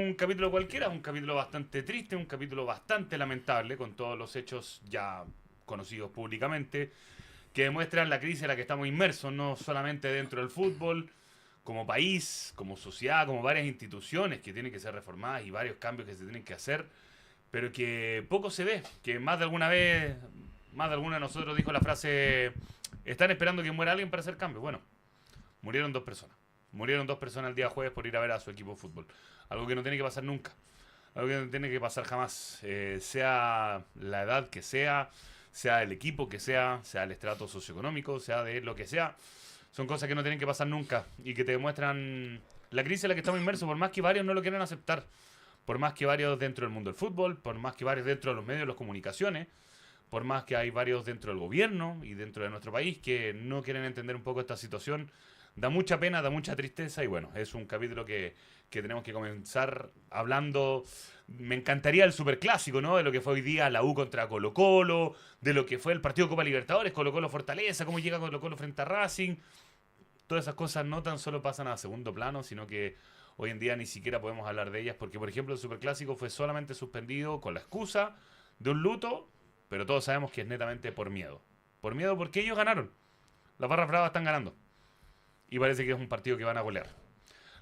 Un capítulo cualquiera, un capítulo bastante triste, un capítulo bastante lamentable, con todos los hechos ya conocidos públicamente, que demuestran la crisis en la que estamos inmersos, no solamente dentro del fútbol, como país, como sociedad, como varias instituciones que tienen que ser reformadas y varios cambios que se tienen que hacer, pero que poco se ve, que más de alguna vez, más de alguna de nosotros dijo la frase, están esperando que muera alguien para hacer cambios. Bueno, murieron dos personas. Murieron dos personas el día jueves por ir a ver a su equipo de fútbol. Algo que no tiene que pasar nunca. Algo que no tiene que pasar jamás. Sea la edad que sea el equipo que sea el estrato socioeconómico, sea de lo que sea. Son cosas que no tienen que pasar nunca y que te demuestran la crisis en la que estamos inmersos, por más que varios no lo quieran aceptar. Por más que varios dentro del mundo del fútbol, por más que varios dentro de los medios de las comunicaciones, por más que hay varios dentro del gobierno y dentro de nuestro país que no quieren entender un poco esta situación. Da mucha pena, da mucha tristeza y bueno, es un capítulo que tenemos que comenzar hablando. Me encantaría el superclásico, ¿no? De lo que fue hoy día la U contra Colo-Colo, de lo que fue el partido Copa Libertadores, Colo-Colo Fortaleza, cómo llega Colo-Colo frente a Racing. Todas esas cosas no tan solo pasan a segundo plano, sino que hoy en día ni siquiera podemos hablar de ellas porque, por ejemplo, el superclásico fue solamente suspendido con la excusa de un luto, pero todos sabemos que es netamente por miedo. Por miedo porque ellos ganaron. Las barras bravas están ganando. Y parece que es un partido que van a golear.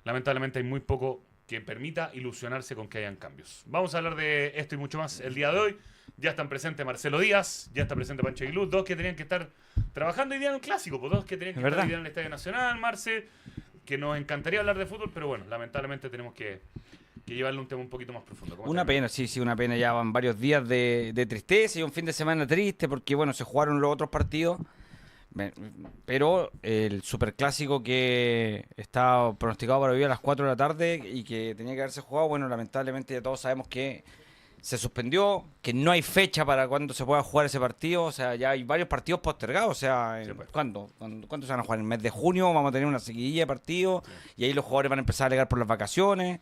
Lamentablemente hay muy poco que permita ilusionarse con que hayan cambios. Vamos a hablar de esto y mucho más el día de hoy. Ya están presentes Marcelo Díaz, ya está presente Pancho Aguilú, dos que tenían que estar trabajando hoy día en el clásico, pues dos que tenían que estar hoy día en el Estadio Nacional, Marce, que nos encantaría hablar de fútbol, pero bueno, lamentablemente tenemos que llevarle un tema un poquito más profundo. Una pena, sí, una pena. Ya van varios días de tristeza y un fin de semana triste porque, bueno, se jugaron los otros partidos. Pero el superclásico que está pronosticado para hoy a las 4 de la tarde y que tenía que haberse jugado, bueno, lamentablemente ya todos sabemos que se suspendió, que no hay fecha para cuándo se pueda jugar ese partido. O sea, ya hay varios partidos postergados. O sea, Sí, pues. ¿cuándo se van a jugar? En el mes de junio vamos a tener una seguidilla de partidos y ahí los jugadores van a empezar a alegar por las vacaciones.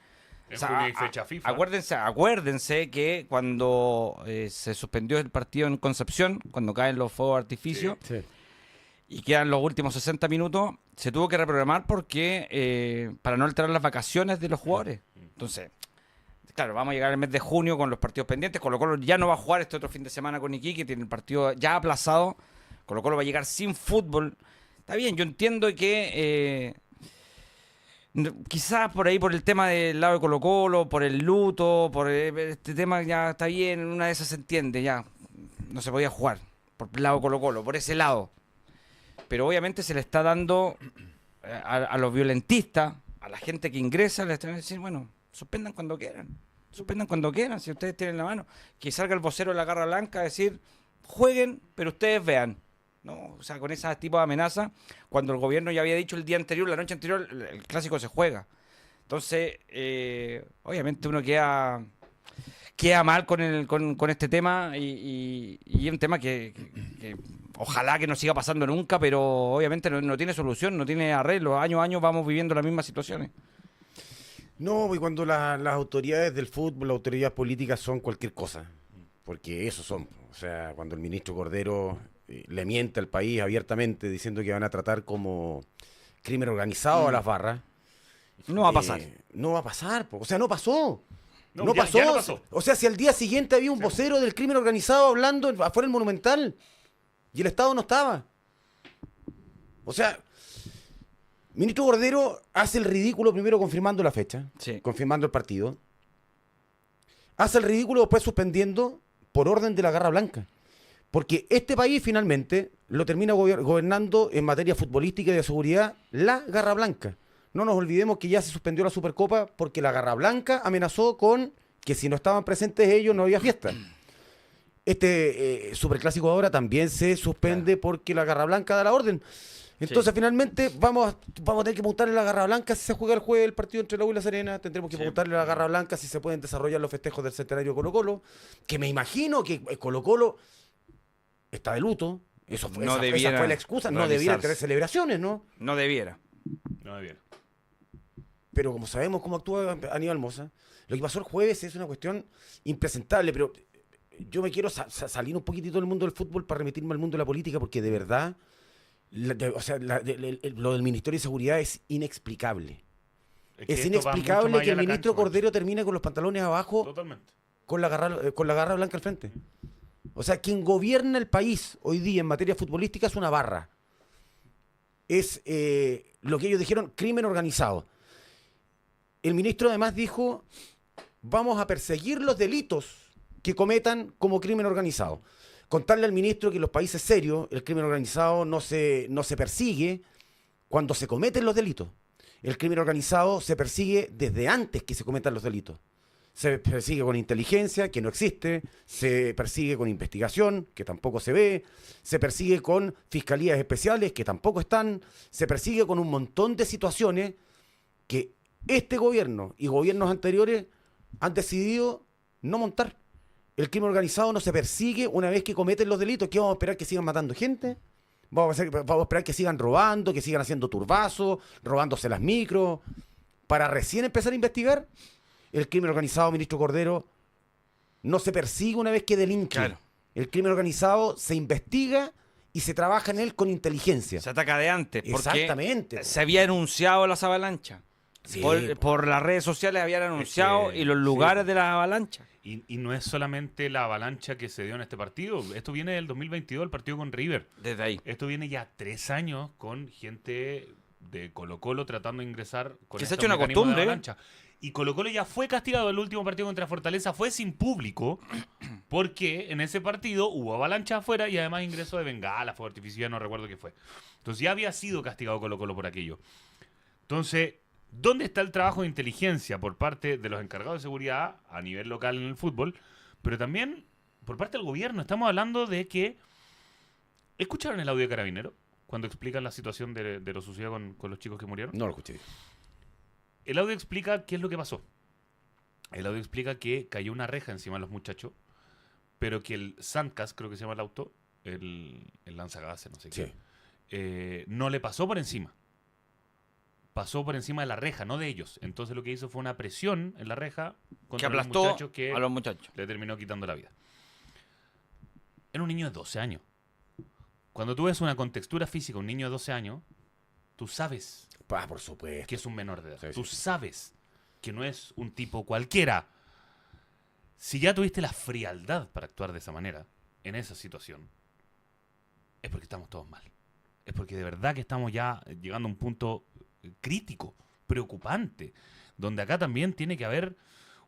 En O sea, junio hay fecha FIFA. acuérdense que cuando se suspendió el partido en Concepción, cuando caen los fuegos de artificio, Sí. y quedan los últimos 60 minutos, se tuvo que reprogramar porque para no alterar las vacaciones de los jugadores. Entonces, claro, vamos a llegar al mes de junio con los partidos pendientes. Colo-Colo ya no va a jugar este otro fin de semana con Iquique, tiene el partido ya aplazado. Colo-Colo va a llegar sin fútbol. Está bien, yo entiendo que quizás por ahí, por el tema del lado de Colo-Colo, por el luto, por este tema ya está bien, una de esas se entiende, ya no se podía jugar por el lado de Colo-Colo, por ese lado. Pero obviamente se le está dando a los violentistas, a la gente que ingresa, les están diciendo, bueno, suspendan cuando quieran, si ustedes tienen la mano. Que salga el vocero de la Garra Blanca a decir, jueguen, pero ustedes vean. ¿No? O sea, con ese tipo de amenaza, cuando el gobierno ya había dicho el día anterior, la noche anterior, el clásico se juega. Entonces, obviamente uno queda mal con este tema y es un tema que ojalá que no siga pasando nunca, pero obviamente no tiene solución, no tiene arreglo. Año a año vamos viviendo las mismas situaciones. No, y cuando las autoridades del fútbol, las autoridades políticas son cualquier cosa, porque eso son. O sea, cuando el ministro Cordero le miente al país abiertamente diciendo que van a tratar como crimen organizado a las barras. No va a pasar. No va a pasar, o sea, no pasó. No, Ya no pasó. O sea, si al día siguiente había un vocero del crimen organizado hablando afuera del Monumental y el Estado no estaba. O sea, ministro Cordero hace el ridículo primero confirmando la fecha, Sí. confirmando el partido. Hace el ridículo después suspendiendo por orden de la Garra Blanca. Porque este país finalmente lo termina gobernando en materia futbolística y de seguridad la Garra Blanca. No nos olvidemos que ya se suspendió la Supercopa porque la Garra Blanca amenazó con que si no estaban presentes ellos no había fiesta. Este Superclásico ahora también se suspende porque la Garra Blanca da la orden. Entonces finalmente vamos a tener que preguntarle a la Garra Blanca si se juega el jueves el partido entre la U y la Serena. Tendremos que preguntarle a la Garra Blanca si se pueden desarrollar los festejos del centenario de Colo-Colo. Que me imagino que Colo-Colo está de luto. Esa fue la excusa. No debiera tener celebraciones, ¿no? No debiera. No, bien. Pero como sabemos cómo actúa Aníbal Mosa, lo que pasó el jueves es una cuestión impresentable, pero yo me quiero salir un poquitito del mundo del fútbol para remitirme al mundo de la política, porque de verdad, lo del Ministerio de Seguridad es inexplicable. Es que Es esto va mucho inexplicable más que allá el de la ministro cancha, Cordero termine con los pantalones abajo, Totalmente. con la garra blanca al frente. O sea, quien gobierna el país hoy día en materia futbolística es una barra. Es lo que ellos dijeron, crimen organizado. El ministro además dijo, vamos a perseguir los delitos que cometan como crimen organizado. Contarle al ministro que en los países serios el crimen organizado no se persigue cuando se cometen los delitos. El crimen organizado se persigue desde antes que se cometan los delitos. Se persigue con inteligencia, que no existe, se persigue con investigación, que tampoco se ve, se persigue con fiscalías especiales, que tampoco están, se persigue con un montón de situaciones que este gobierno y gobiernos anteriores han decidido no montar. El crimen organizado no se persigue una vez que cometen los delitos. ¿Qué vamos a esperar? ¿Que sigan matando gente? ¿Vamos a esperar que sigan robando, que sigan haciendo turbazos, robándose las micros, para recién empezar a investigar? El crimen organizado, ministro Cordero, no se persigue una vez que delinque. Claro. El crimen organizado se investiga y se trabaja en él con inteligencia. Se ataca de antes. Porque Exactamente. se había anunciado las avalanchas. Sí, Por las redes sociales habían anunciado que- y los lugares de las avalanchas. Y no es solamente la avalancha que se dio en este partido. Esto viene del 2022, el partido con River. Desde ahí. Esto viene ya 3 años con gente de Colo-Colo tratando de ingresar con Que se ha estos hecho una mecanismos de costumbre, ¿eh? avalancha. Y Colo-Colo ya fue castigado. El último partido contra Fortaleza fue sin público porque en ese partido hubo avalancha afuera y además ingreso de bengala, fuego artificial, no recuerdo qué fue. Entonces ya había sido castigado Colo-Colo por aquello. Entonces, ¿dónde está el trabajo de inteligencia por parte de los encargados de seguridad a nivel local en el fútbol? Pero también por parte del gobierno. Estamos hablando de que... ¿Escucharon el audio de Carabinero? Cuando explican la situación de lo sucedido con los chicos que murieron. No lo escuché. El audio explica qué es lo que pasó. El audio explica que cayó una reja encima de los muchachos, pero que el Sandcast, creo que se llama el auto, el lanzagases, no sé Sí. qué, no le pasó por encima. Pasó por encima de la reja, no de ellos. Entonces lo que hizo fue una presión en la reja Que contra los aplastó muchachos que a los muchachos. le terminó quitando la vida. Era un niño de 12 años. Cuando tú ves una contextura física, un niño de 12 años, tú sabes Por supuesto. que es un menor de edad. Sí, Tú sí. sabes que no es un tipo cualquiera. Si ya tuviste la frialdad para actuar de esa manera, en esa situación, es porque estamos todos mal. Es porque de verdad que estamos ya llegando a un punto crítico, preocupante, donde acá también tiene que haber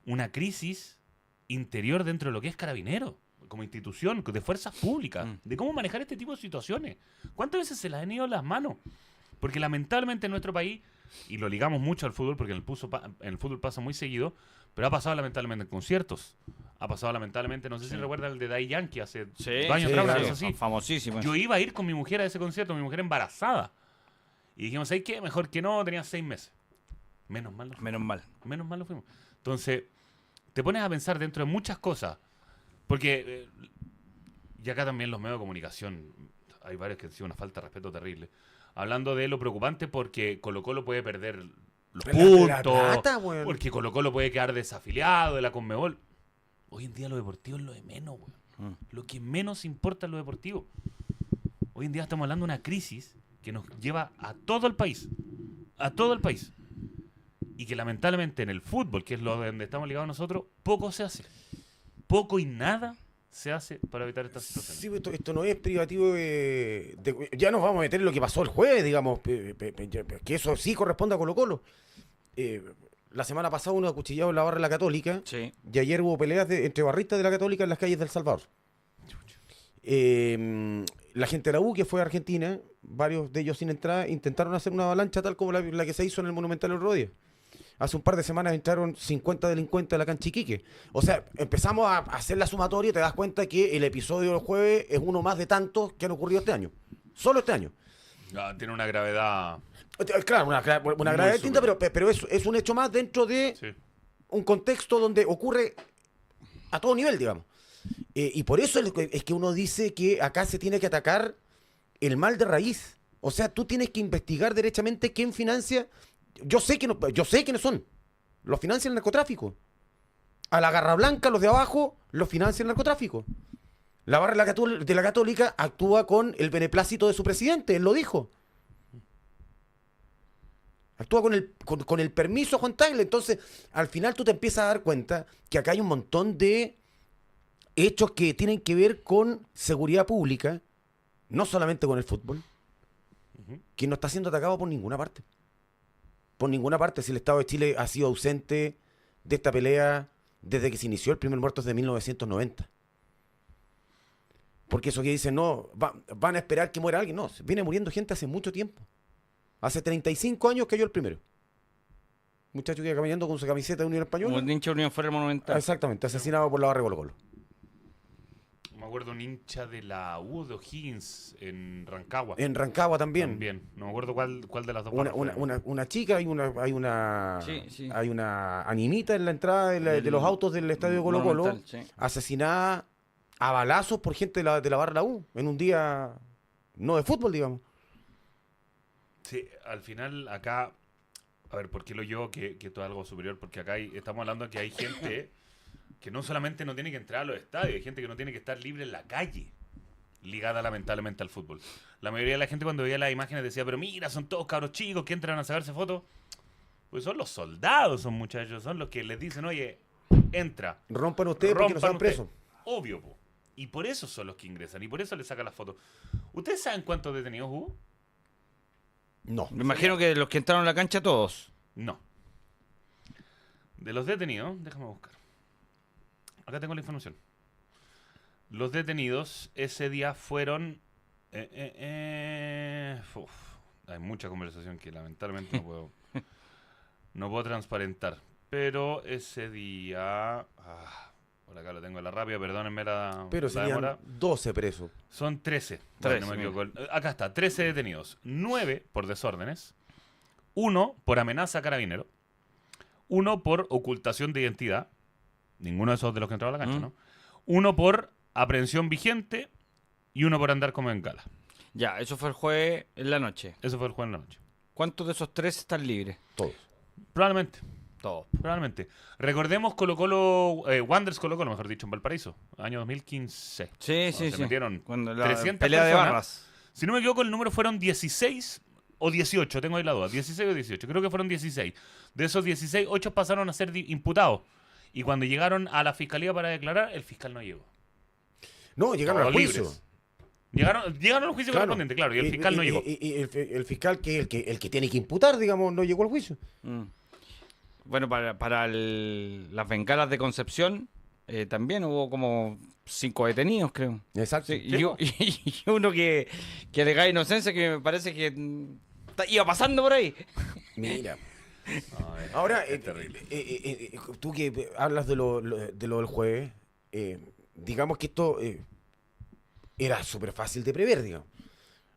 una crisis interior dentro de lo que es Carabinero, como institución, de fuerzas públicas, de cómo manejar este tipo de situaciones. ¿Cuántas veces se las han ido las manos? Porque lamentablemente en nuestro país, y lo ligamos mucho al fútbol, porque en el fútbol pasa muy seguido, pero ha pasado lamentablemente en conciertos. Ha pasado lamentablemente, no sé si recuerdan el de Daddy Yankee hace 2 años sí, atrás, una claro. cosa así. Famosísimo. Yo iba a ir con mi mujer a ese concierto, mi mujer embarazada. Y dijimos, ¿sabes qué? Mejor que no, tenía 6 meses. Menos mal, Menos mal. menos mal lo fuimos. Entonces, te pones a pensar dentro de muchas cosas. Porque, y acá también los medios de comunicación, hay varios que han sido una falta de respeto terrible. Hablando de lo preocupante porque Colo-Colo puede perder los La puntos, plata, weón. porque Colo-Colo puede quedar desafiliado de la Conmebol. Hoy en día lo deportivo es lo de menos, weón. Lo que menos importa es lo deportivo. Hoy en día estamos hablando de una crisis que nos lleva a todo el país. A todo el país. Y que lamentablemente en el fútbol, que es lo donde estamos ligados nosotros, poco se hace. Poco y nada se hace para evitar esta situación. Sí, esto no es privativo ya nos vamos a meter en lo que pasó el jueves, digamos, que eso sí corresponde a Colo-Colo. La semana pasada uno acuchillado en la barra de la Católica, Sí. y ayer hubo peleas entre barristas de la Católica en las calles de El Salvador. La gente de la U, que fue a Argentina, varios de ellos sin entrada, intentaron hacer una avalancha tal como la que se hizo en el Monumental el otro día. Hace un par de semanas entraron 50 delincuentes a la cancha Iquique. O sea, empezamos a hacer la sumatoria y te das cuenta que el episodio del jueves es uno más de tantos que han ocurrido este año. Solo este año. Tiene una gravedad. Claro, una gravedad distinta, pero es un hecho más dentro de Sí. un contexto donde ocurre a todo nivel, digamos. Y por eso es que uno dice que acá se tiene que atacar el mal de raíz. O sea, tú tienes que investigar derechamente quién financia. Yo sé quiénes son. Los financia el narcotráfico. A la Garra Blanca, los de abajo, los financia el narcotráfico. La barra de la Católica actúa con el beneplácito de su presidente, él lo dijo. Actúa con el permiso de Juan Tagle. Entonces, al final tú te empiezas a dar cuenta que acá hay un montón de hechos que tienen que ver con seguridad pública, no solamente con el fútbol, que no está siendo atacado por ninguna parte. Por ninguna parte. Si el Estado de Chile ha sido ausente de esta pelea desde que se inició el primer muerto desde 1990. Porque eso que dicen, no, van a esperar que muera alguien. No, viene muriendo gente hace mucho tiempo. Hace 35 años cayó el primero. Muchacho que iba caminando con su camiseta de Unión Española. Un hincha de Unión fuera del Monumental. Exactamente, asesinado por la barra de Colo-Colo. Me acuerdo un hincha de la U de O'Higgins en Rancagua. En Rancagua también. También. No me acuerdo cuál de las dos. Una chica, hay una Sí. hay una animita en la entrada de los autos del estadio de Colo-Colo, Monumental, sí. asesinada a balazos por gente de la barra de la U, en un día no de fútbol, digamos. Sí, al final acá, a ver, ¿por qué lo llevo que esto es algo superior? Porque acá estamos hablando de que hay gente que no solamente no tiene que entrar a los estadios, hay gente que no tiene que estar libre en la calle, ligada lamentablemente al fútbol. La mayoría de la gente cuando veía las imágenes decía, pero mira, son todos cabros chicos que entran a sacarse fotos. Pues son los soldados, son muchachos, son los que les dicen, oye, entra. Rompan ustedes porque no rompan sean presos. Obvio, po. Y por eso son los que ingresan, y por eso les sacan las fotos. ¿Ustedes saben cuántos detenidos hubo? No. Me imagino que los que entraron a la cancha todos. No. De los detenidos, déjame buscar. Acá tengo la información. Los detenidos ese día fueron... hay mucha conversación que lamentablemente no puedo transparentar. Pero ese día... por acá lo tengo a la rápida, perdónenme Pero la serían demora. 12 presos. Son 13. 13, No me equivoco. Acá está, 13 detenidos. 9 por desórdenes. 1 por amenaza a carabinero. 1 por ocultación de identidad. Ninguno de esos de los que entraba a la cancha, ¿no? 1 por aprehensión vigente y 1 por andar como en gala. Ya, eso fue el jueves en la noche. Eso fue el jueves en la noche. ¿Cuántos de esos 3 están libres? Todos. Probablemente. Todos. Probablemente. Recordemos Colo-Colo, Wanderers Colo-Colo, mejor dicho, en Valparaíso. Año 2015. Sí, Se metieron Cuando la 300 pelea de personas. barras. Si no me equivoco, el número fueron 16 o 18, tengo ahí la duda. 16 o 18, creo que fueron 16. De esos 16, 8 pasaron a ser imputados. Y cuando llegaron a la fiscalía para declarar, el fiscal no llegó. No, llegaron al Todos juicio. libres. Llegaron al juicio correspondiente, claro, y el fiscal no llegó. Y el fiscal, que es el que tiene que imputar, digamos, no llegó al juicio. Bueno, para las bengalas de Concepción también hubo como 5 detenidos, creo. Exacto. Sí, y uno que alegaba inocencia que me parece que iba pasando por ahí. Mira. No, Ahora, es terrible. tú que hablas de lo del jueves, digamos que esto era súper fácil de prever, digamos.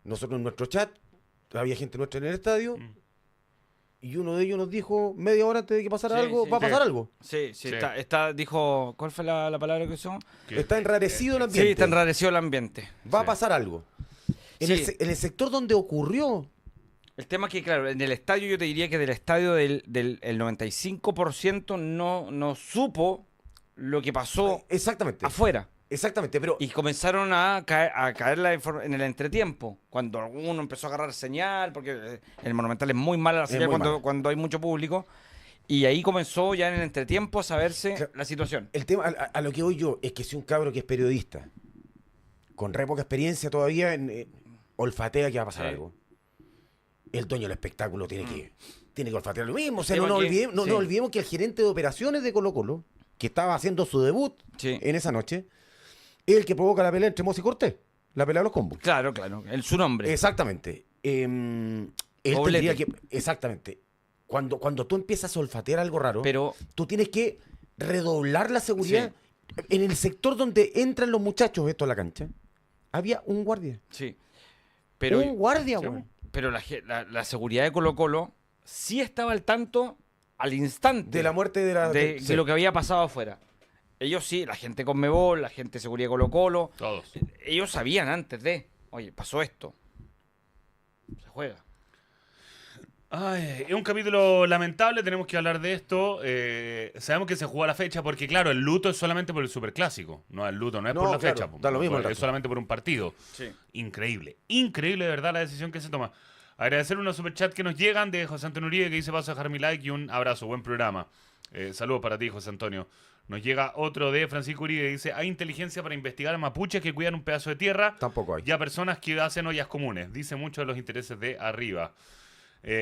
Nosotros en nuestro chat, había gente nuestra en el estadio, y uno de ellos nos dijo, media hora antes de que pasara Sí, algo, sí. va a pasar algo. Sí, Sí. dijo, ¿cuál fue la palabra que usó? Está enrarecido el ambiente. Sí, está enrarecido el ambiente. Va a Sí. pasar algo. En, Sí. en el sector donde ocurrió, El tema es que, claro, en el estadio yo te diría que del estadio el 95% no supo lo que pasó exactamente, afuera. exactamente, pero Y comenzaron a caer en el entretiempo. Cuando alguno empezó a agarrar señal, porque el Monumental es muy mala la señal muy mala. cuando hay mucho público. Y ahí comenzó ya en el entretiempo a saberse Claro. la situación. el tema a lo que voy yo es que si un cabro que es periodista, con re poca experiencia todavía, olfatea que va a pasar Sí. algo. El dueño del espectáculo tiene que olfatear lo mismo. O sea, Tema no que- olvidemos, sí. no olvidemos que el gerente de operaciones de Colo-Colo, que estaba haciendo su debut Sí. en esa noche, es el que provoca la pelea entre Moss y Cortés, la pelea de los combos. Claro, su nombre. Exactamente. Él Doblete. tendría que... Exactamente. Cuando tú empiezas a olfatear algo raro, Pero tú tienes que redoblar la seguridad. En el sector donde entran los muchachos estos a la cancha, había un guardia. sí. Pero, un guardia, sí, güey. pero la seguridad de Colo-Colo sí estaba al tanto al instante De la muerte de la... de sí. lo que había pasado afuera. Ellos sí, la gente con Mebol, la gente de seguridad de Colo-Colo, Todos. ellos sabían antes de, oye, pasó esto. Se juega. Ay, es un capítulo lamentable, tenemos que hablar de esto. Sabemos que se jugó a la fecha porque, claro, el luto es solamente por el superclásico. No, el luto no es No, por la claro, fecha. da lo mismo el Es resto. solamente por un partido. Sí. Increíble. Increíble, de verdad, la decisión que se toma. Agradecer unos superchats que nos llegan de José Antonio Uribe, que dice paso a dejar mi like y un abrazo, buen programa. Saludos para ti, José Antonio. Nos llega otro de Francisco Uribe, que dice, hay inteligencia para investigar a mapuches que cuidan un pedazo de tierra. Tampoco hay. Y a personas que hacen ollas comunes. Dice mucho de los intereses de arriba.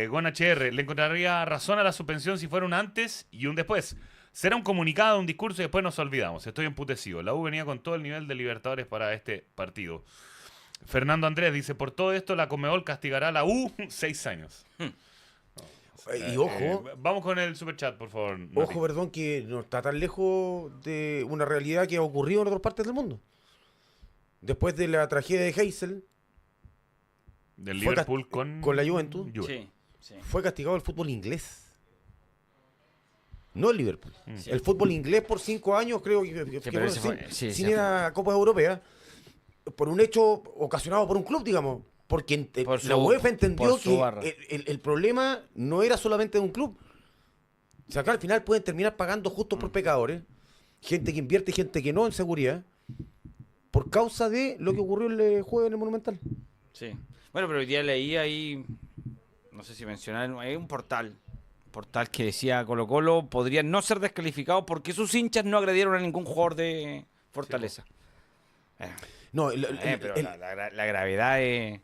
Gon HR, le encontraría razón a la suspensión si fuera un antes y un después. Será un comunicado, un discurso y después nos olvidamos. Estoy emputecido. La U venía con todo el nivel de Libertadores para este partido. Fernando Andrés dice, por todo esto la Conmebol castigará a la U 6 años. Y ojo, Vamos con el superchat, por favor. Nati. ojo, perdón, que no está tan lejos de una realidad que ha ocurrido en otras partes del mundo. Después de la tragedia de Heysel, Del fue Liverpool con la Juventus. Sí, sí. fue castigado el fútbol inglés. No el Liverpool. Sí. El fútbol inglés por 5 años, creo que pero fue ese fue- sí, sin ese ir a Copas Europeas, por un hecho ocasionado por un club, digamos. Porque Por la su- UEFA entendió por su barra. que el problema no era solamente de un club. O sea, acá al final pueden terminar pagando justos por pecadores, gente que invierte y gente que no en seguridad, por causa de lo que ocurrió el jueves en el Monumental. Sí. Bueno, pero hoy día leí ahí, no sé si mencionar, hay un portal que decía Colo-Colo podría no ser descalificado porque sus hinchas no agredieron a ningún jugador de Fortaleza. No, Pero la gravedad es...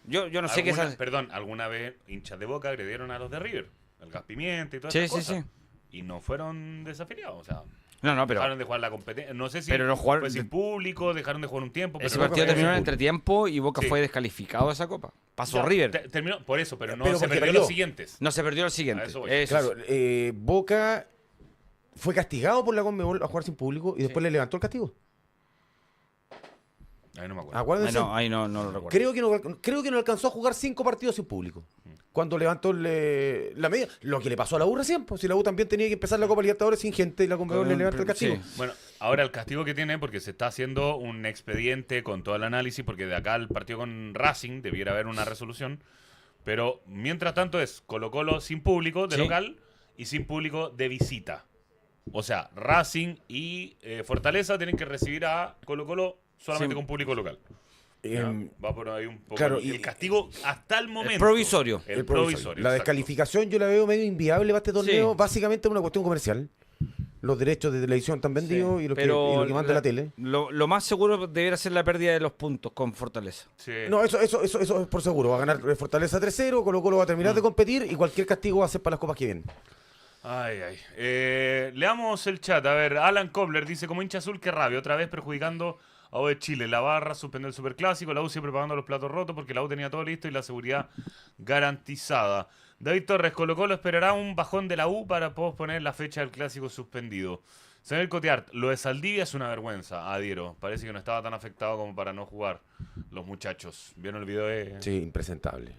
Yo no sé qué es... Perdón, alguna vez hinchas de Boca agredieron a los de River. El gas pimienta y todas Sí, esas sí, cosas. sí. Y no fueron desafiliados. O sea, No, pero dejaron de jugar la competencia. No sé si Pero no jugaron- fue sin público, dejaron de jugar un tiempo. ese pero Boca partido fue terminó en sin entretiempo y Boca Sí. fue descalificado de esa copa. Pasó Ya, River. Terminó por eso, pero no Pero se porque perdió perdió. los siguientes. No se perdió el siguiente. A eso voy. Eso Claro, sí. Boca fue castigado por la Conmebol a jugar sin público y después le levantó el castigo. Ahí no me acuerdo. Acuérdense. Ahí no lo recuerdo. Creo que no alcanzó a jugar 5 partidos sin público. Cuando levantó la media. Lo que le pasó a la U recién. Pues, si la U también tenía que empezar la Copa Libertadores sin gente y la Conmebol le levanta el castigo. Sí. Bueno, ahora el castigo que tiene, porque se está haciendo un expediente con todo el análisis, porque de acá al partido con Racing debiera haber una resolución. Pero mientras tanto es Colo-Colo sin público de Sí. local y sin público de visita. O sea, Racing y Fortaleza tienen que recibir a Colo-Colo solamente Sí. con público local. Em, Va por ahí un poco. claro, y el y- castigo hasta el momento. provisorio. El provisorio. La exacto. descalificación yo la veo medio inviable para este torneo. Sí. Básicamente es una cuestión comercial. Los derechos de televisión están vendidos Sí, y, lo pero que manda la tele. Lo más seguro debería ser la pérdida de los puntos con Fortaleza. Sí. No, eso es por seguro. Va a ganar Fortaleza 3-0, Colo-Colo va a terminar de competir y cualquier castigo va a ser para las copas que vienen. Ay, ay. Leamos el chat. A ver, Alan Kobler dice, como hincha azul, qué rabia. Otra vez perjudicando a U de Chile. La barra suspendió el superclásico. La U siempre pagando los platos rotos porque la U tenía todo listo y la seguridad garantizada. David Torres, Colo-Colo esperará un bajón de la U para posponer la fecha del clásico suspendido. Señor Cotiart, lo de Saldivia es una vergüenza, adhiero. Parece que no estaba tan afectado como para no jugar los muchachos. ¿Vieron el video de...? Sí, impresentable.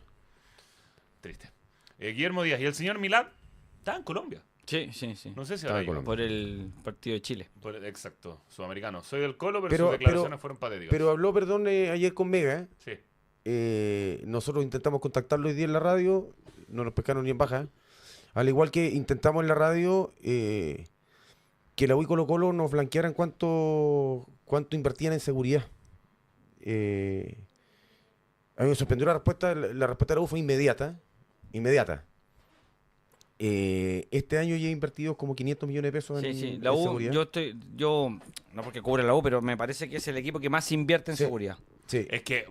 Triste. Guillermo Díaz, ¿y el señor Milán? Está en Colombia. Sí. No sé si Estaba va a en ir. Colombia. Por el partido de Chile. Exacto, sudamericano. Soy del Colo, pero, Pero- sus declaraciones pero- fueron patéticas. Pero habló, perdón, ayer con Mega. Sí. Nosotros intentamos contactarlo hoy día en la radio, no nos pescaron ni en baja. Al igual que intentamos en la radio que la U y Colo-Colo nos blanquearan cuánto invertían en seguridad. A mí me sorprendió la respuesta de la U fue inmediata. Este año ya he invertido como 500 millones de pesos en La U, seguridad. no porque cubre la U, pero me parece que es el equipo que más invierte en Sí. seguridad. Sí. Es que,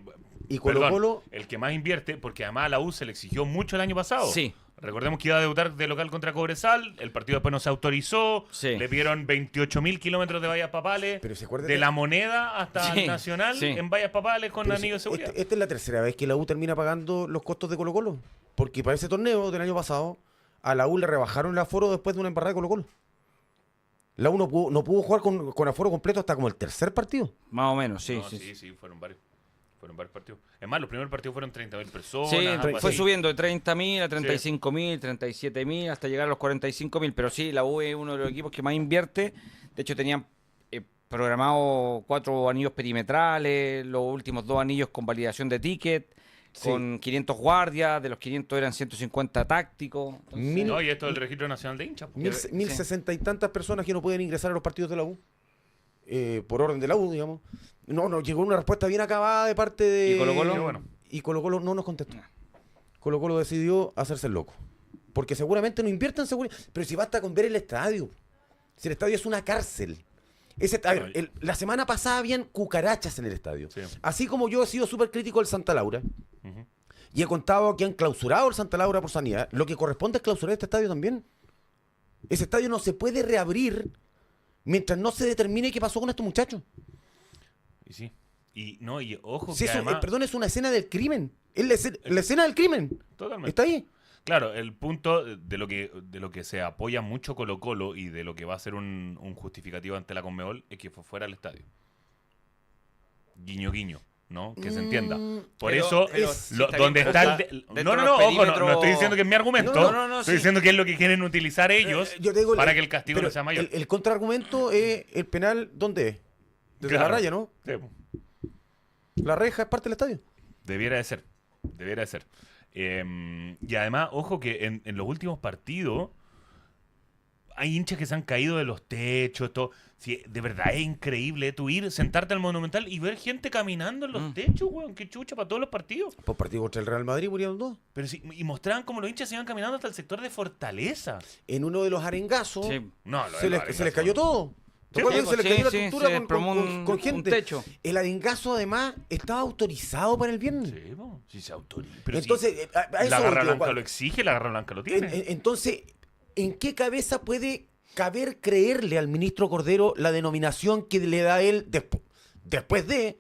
Y perdón, Colo-Colo, el que más invierte, porque además a la U se le exigió mucho el año pasado. Sí. Recordemos que iba a debutar de local contra Cobresal, el partido después no se autorizó, Sí. le pidieron 28.000 kilómetros de vallas papales, pero se acuerdan de la Moneda hasta Sí, el Nacional, sí. en vallas papales con pero anillo de seguridad. esta es la tercera vez que la U termina pagando los costos de Colo-Colo. Porque para ese torneo del año pasado, a la U le rebajaron el aforo después de una embarrada de Colo-Colo. La U no pudo jugar con aforo completo hasta como el tercer partido. Más o menos, sí. No, sí, fueron varios. Fueron varios partidos. Es más, los primeros partidos fueron 30.000 personas. Sí, algo fue así. subiendo de 30.000 a 35.000, 37.000 hasta llegar a los 45.000. Pero sí, la U es uno de los equipos que más invierte. De hecho, tenían programado 4 anillos perimetrales, los últimos 2 anillos con validación de ticket, Sí. con 500 guardias, de los 500 eran 150 tácticos. Entonces, Mil- No, y esto del Registro Nacional de Hinchas. pues. 1060 y tantas personas que no pueden ingresar a los partidos de la U. Por orden de la U, digamos. No, llegó una respuesta bien acabada de parte de... ¿Y Colo-Colo? Qué bueno. Y Colo-Colo no nos contestó. Colo-Colo decidió hacerse el loco. Porque seguramente no invierte en seguridad. Pero si basta con ver el estadio. Si el estadio es una cárcel. A ver, la semana pasada habían cucarachas en el estadio. Sí. Así como yo he sido súper crítico del Santa Laura. Y he contado que han clausurado el Santa Laura por sanidad. Lo que corresponde es clausurar este estadio también. Ese estadio no se puede reabrir mientras no se determine qué pasó con estos muchachos. Y sí. Y ojo Si que eso, además... perdón, es una escena del crimen. Es la escena del crimen. Totalmente. Está ahí. Claro, el punto de lo que se apoya mucho Colo-Colo y de lo que va a ser un justificativo ante la Conmebol es que fue fuera del estadio. Guiño, guiño, ¿no? Que se entienda. Por eso, donde está el... ojo, no estoy diciendo que es mi argumento. No, estoy sí. diciendo que es lo que quieren utilizar ellos Yo te digo, para que el castigo no sea mayor. El contraargumento es el penal, ¿dónde es? Desde Claro. la raya, ¿no? Sí, La reja es parte del estadio. debiera de ser. Debiera de ser. Y además, ojo que en los últimos partidos hay hinchas que se han caído de los techos, todo. Sí, de verdad es increíble tú ir, sentarte al Monumental y ver gente caminando en los techos, weón. Qué chucha para todos los partidos. Por partido contra el Real Madrid murieron 2. Pero sí, y mostraban como los hinchas se iban caminando hasta el sector de Fortaleza. En uno de los arengazos Sí. No, se les cayó todo. ¿Te Sí, acuerdas que se les cayó la sí, estructura se con desplomó un gente? techo. El arengazo, además, estaba autorizado para el viernes. Sí, po, sí se autoriza. Pero Entonces, a si eso la Garra voy, Blanca tío, lo exige, la Garra Blanca lo tiene. Entonces, ¿en qué cabeza puede caber creerle al ministro Cordero la denominación que le da él después de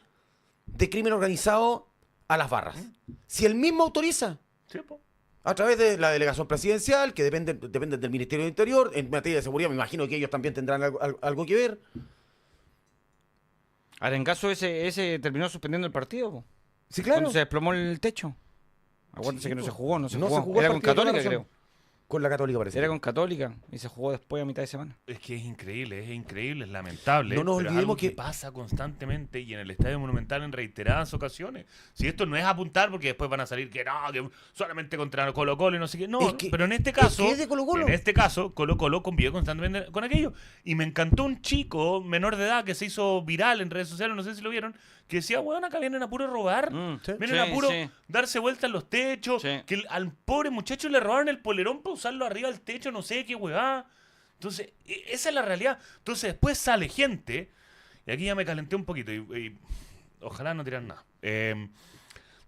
crimen organizado a las barras? Si él mismo autoriza, Sí, po. a través de la delegación presidencial, que depende del Ministerio del Interior, en materia de seguridad, me imagino que ellos también tendrán algo que ver. Arengazo ese terminó suspendiendo el partido, po. Sí, claro. Cuando se desplomó el techo. Acuérdense Sí, que no po. se jugó, no se No se jugó. jugó el Era con partido de Católica, preparación. creo. Con la Católica parece. Era con Católica y se jugó después a mitad de semana. Es que es increíble, es lamentable. No nos pero es olvidemos algo que- pasa constantemente y en el Estadio Monumental en reiteradas ocasiones. Si esto no es apuntar porque después van a salir que no, que solamente contra Colo-Colo y no sé qué. No, Es que- pero en este es caso, que es de Colo-Colo. en este caso, Colo-Colo convive constantemente con aquello. Y me encantó un chico menor de edad que se hizo viral en redes sociales, no sé si lo vieron, que decía, weón, acá vienen a puro robar. Sí. Vienen a Sí, puro sí. darse vuelta en los techos. Sí. Que al pobre muchacho le robaron el polerón para usarlo arriba del techo, no sé qué huevada. Entonces, esa es la realidad. Entonces, después sale gente, y aquí ya me calenté un poquito, y ojalá no tiran nada.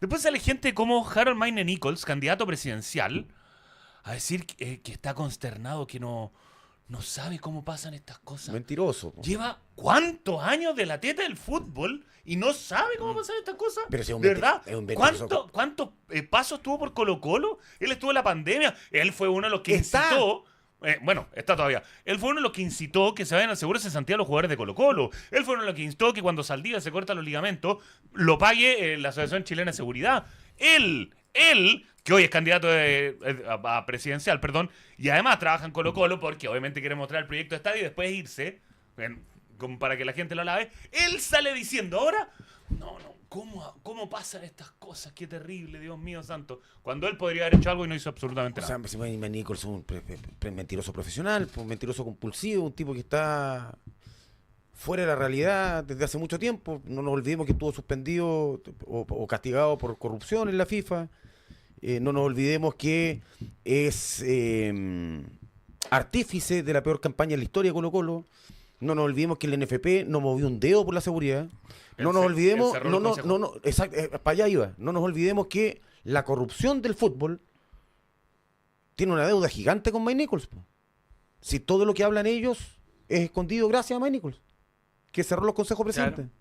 Después sale gente como Harold Mayne Nichols, candidato presidencial, a decir que está consternado, que no sabe cómo pasan estas cosas. Mentiroso. po. Lleva ¿cuántos años de la teta del fútbol y no sabe cómo pasan estas cosas? Pero si es un ¿De verdad? es un mentiroso. ¿Cuántos pasos tuvo por Colo-Colo? Él estuvo en la pandemia. Él fue uno de los que Está. incitó. Bueno, está todavía. Él fue uno de los que incitó que se vayan al seguro de cesantía los jugadores de Colo-Colo. Él fue uno de los que incitó que cuando Saldivia se corta los ligamentos, lo pague la Asociación Chilena de Seguridad. Él, que hoy es candidato a presidencial, perdón, y además trabaja en Colo-Colo porque obviamente quiere mostrar el proyecto de estadio y después irse, como para que la gente lo alabe. Él sale diciendo ahora, no, ¿cómo pasan estas cosas? Qué terrible, Dios mío santo. Cuando él podría haber hecho algo y no hizo absolutamente O nada. sea, Mayne Nichols es un mentiroso profesional, un mentiroso compulsivo, un tipo que está fuera de la realidad desde hace mucho tiempo. No nos olvidemos que estuvo suspendido o castigado por corrupción en la FIFA. No nos olvidemos que es artífice de la peor campaña en la historia de Colo-Colo. No nos olvidemos que el NFP no movió un dedo por la seguridad. No nos olvidemos, exacto, para allá iba. No nos olvidemos que la corrupción del fútbol tiene una deuda gigante con Mayne Nichols. Po. Si todo lo que hablan ellos es escondido gracias a Mayne Nichols, que cerró los consejos Claro. presidentes.